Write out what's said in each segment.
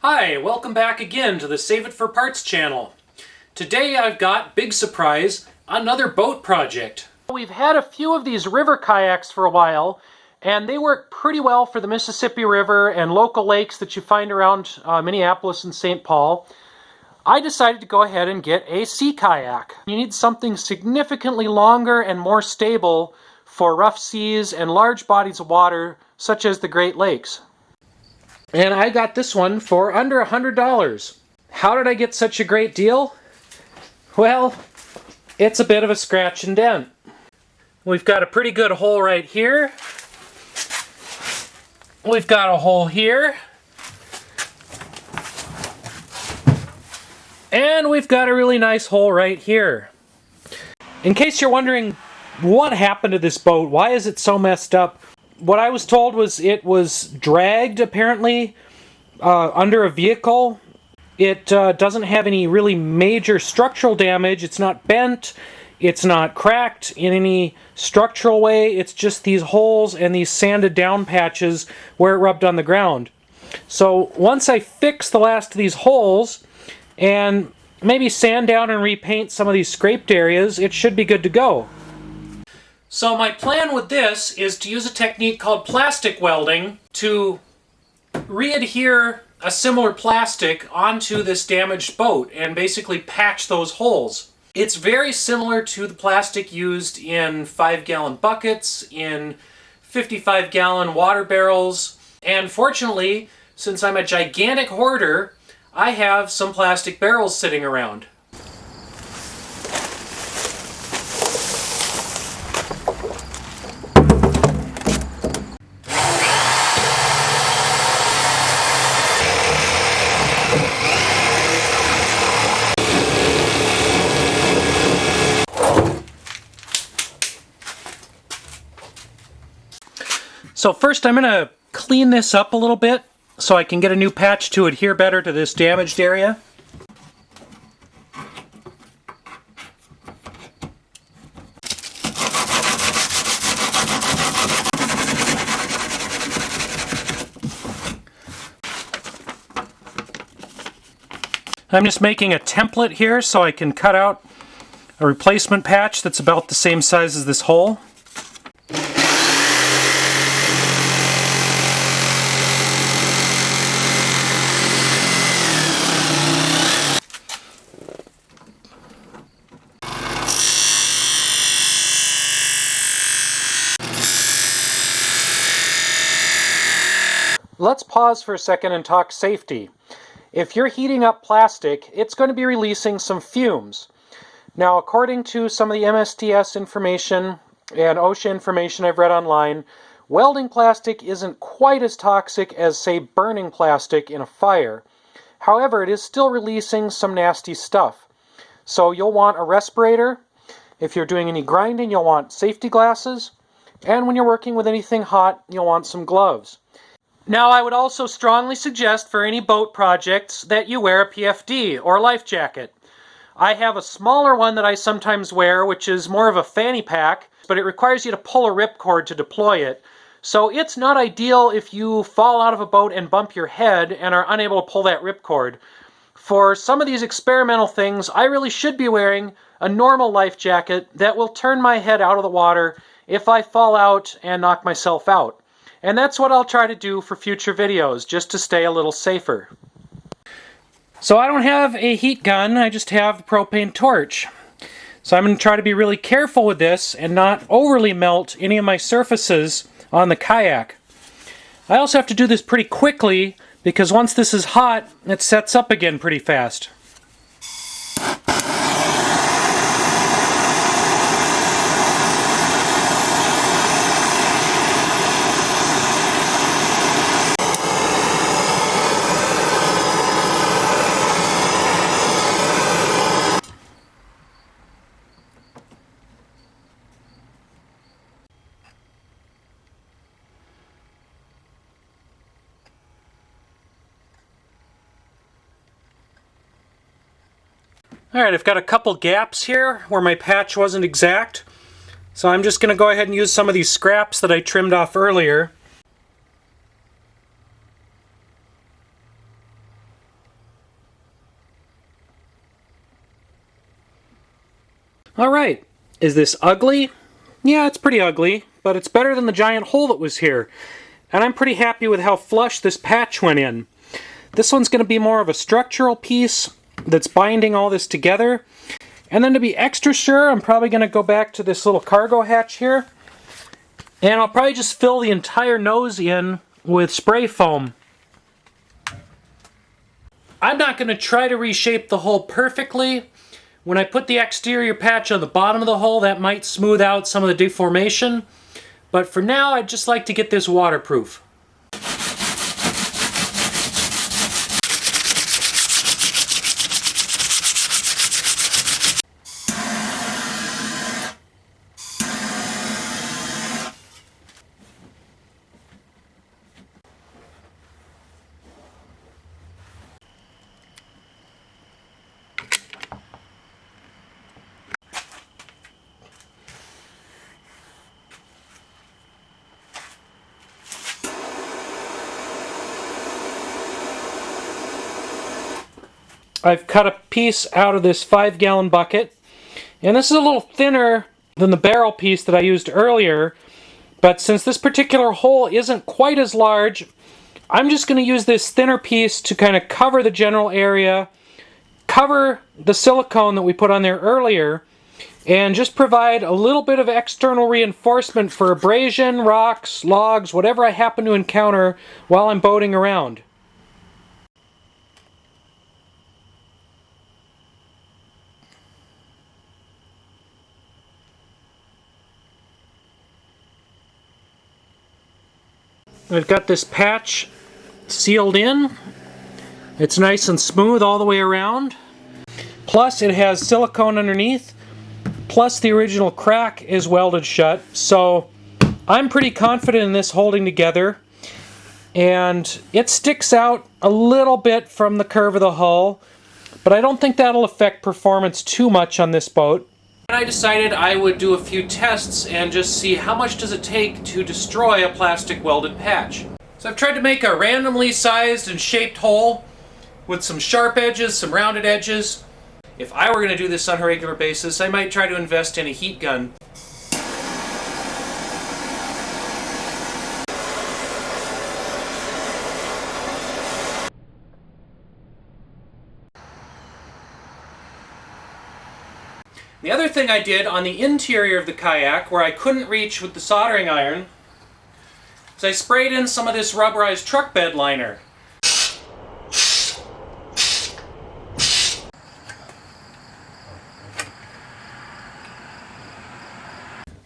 Hi, welcome back again to the Save It for Parts channel. Today I've got, big surprise, another boat project. We've had a few of these river kayaks for a while, and they work pretty well for the Mississippi River and local lakes that you find around Minneapolis and St. Paul. I decided to go ahead and get a sea kayak. You need something significantly longer and more stable for rough seas and large bodies of water, such as the Great Lakes. And I got this one for under $100. How did I get such a great deal? Well, it's a bit of a scratch and dent. We've got a pretty good hole right here. We've got a hole here. And we've got a really nice hole right here. In case you're wondering what happened to this boat, why is it so messed up? What I was told was it was dragged, apparently, under a vehicle. It doesn't have any really major structural damage. It's not bent. It's not cracked in any structural way. It's just these holes and these sanded down patches where it rubbed on the ground. So once I fix the last of these holes and maybe sand down and repaint some of these scraped areas, it should be good to go. So my plan with this is to use a technique called plastic welding to re-adhere a similar plastic onto this damaged boat and basically patch those holes. It's very similar to the plastic used in 5-gallon buckets, in 55-gallon water barrels, and fortunately, since I'm a gigantic hoarder, I have some plastic barrels sitting around. So first I'm going to clean this up a little bit so I can get a new patch to adhere better to this damaged area. I'm just making a template here so I can cut out a replacement patch that's about the same size as this hole. Let's pause for a second and talk safety. If you're heating up plastic, it's going to be releasing some fumes. Now, according to some of the MSTS information and OSHA information I've read online, welding plastic isn't quite as toxic as, say, burning plastic in a fire. However, it is still releasing some nasty stuff. So you'll want a respirator. If you're doing any grinding, you'll want safety glasses. And when you're working with anything hot, you'll want some gloves. Now, I would also strongly suggest for any boat projects that you wear a PFD or life jacket. I have a smaller one that I sometimes wear, which is more of a fanny pack, but it requires you to pull a ripcord to deploy it. So it's not ideal if you fall out of a boat and bump your head and are unable to pull that ripcord. For some of these experimental things, I really should be wearing a normal life jacket that will turn my head out of the water if I fall out and knock myself out. And that's what I'll try to do for future videos, just to stay a little safer. So I don't have a heat gun, I just have a propane torch. So I'm going to try to be really careful with this and not overly melt any of my surfaces on the kayak. I also have to do this pretty quickly because once this is hot, it sets up again pretty fast. Alright, I've got a couple gaps here where my patch wasn't exact, so I'm just going to go ahead and use some of these scraps that I trimmed off earlier. Alright, is this ugly? Yeah, it's pretty ugly, but it's better than the giant hole that was here. And I'm pretty happy with how flush this patch went in. This one's going to be more of a structural piece that's binding all this together. And then to be extra sure, I'm probably going to go back to this little cargo hatch here. And I'll probably just fill the entire nose in with spray foam. I'm not going to try to reshape the hole perfectly. When I put the exterior patch on the bottom of the hole, that might smooth out some of the deformation. But for now, I'd just like to get this waterproof. I've cut a piece out of this 5-gallon bucket, and this is a little thinner than the barrel piece that I used earlier, but since this particular hole isn't quite as large, I'm just going to use this thinner piece to kind of cover the general area, cover the silicone that we put on there earlier, and just provide a little bit of external reinforcement for abrasion, rocks, logs, whatever I happen to encounter while I'm boating around. I've got this patch sealed in. It's nice and smooth all the way around. Plus it has silicone underneath. Plus the original crack is welded shut. So I'm pretty confident in this holding together. And it sticks out a little bit from the curve of the hull. But I don't think that'll affect performance too much on this boat. And I decided I would do a few tests and just see how much does it take to destroy a plastic welded patch. So I've tried to make a randomly sized and shaped hole with some sharp edges, some rounded edges. If I were going to do this on a regular basis, I might try to invest in a heat gun. The other thing I did on the interior of the kayak, where I couldn't reach with the soldering iron, is I sprayed in some of this rubberized truck bed liner.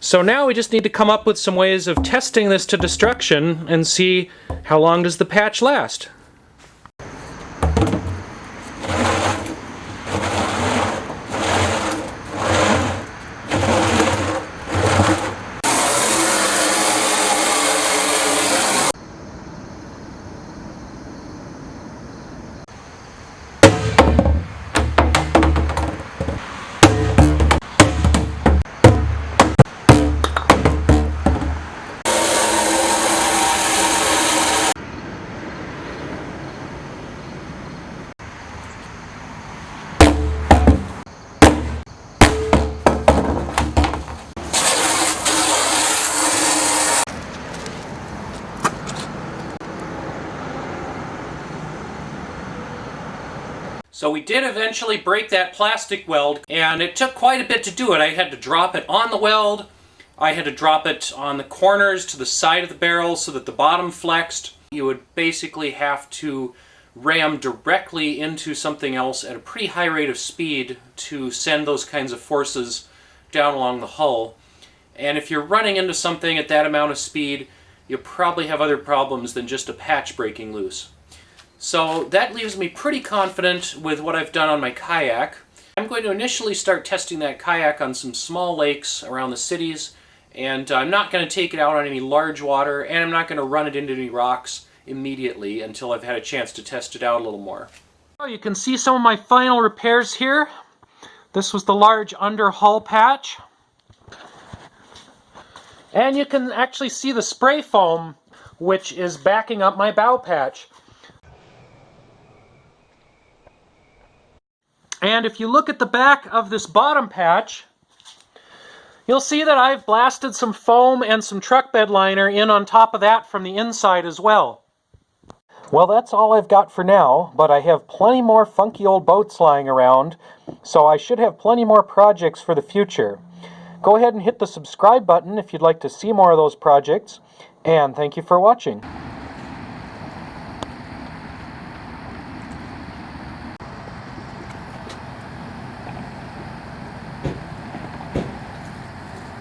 So now we just need to come up with some ways of testing this to destruction and see how long does the patch last. So we did eventually break that plastic weld, and it took quite a bit to do it. I had to drop it on the weld, I had to drop it on the corners to the side of the barrel so that the bottom flexed. You would basically have to ram directly into something else at a pretty high rate of speed to send those kinds of forces down along the hull. And if you're running into something at that amount of speed, you probably have other problems than just a patch breaking loose. So that leaves me pretty confident with what I've done on my kayak. I'm going to initially start testing that kayak on some small lakes around the cities, and I'm not going to take it out on any large water, and I'm not going to run it into any rocks immediately until I've had a chance to test it out a little more. Oh, you can see some of my final repairs here. This was the large under hull patch. And you can actually see the spray foam, which is backing up my bow patch. And if you look at the back of this bottom patch, You'll see that I've blasted some foam and some truck bed liner in on top of that from the inside as well. Well, that's all I've got for now, but I have plenty more funky old boats lying around, so I should have plenty more projects for the future. Go ahead and hit the subscribe button if you'd like to see more of those projects, and thank you for watching.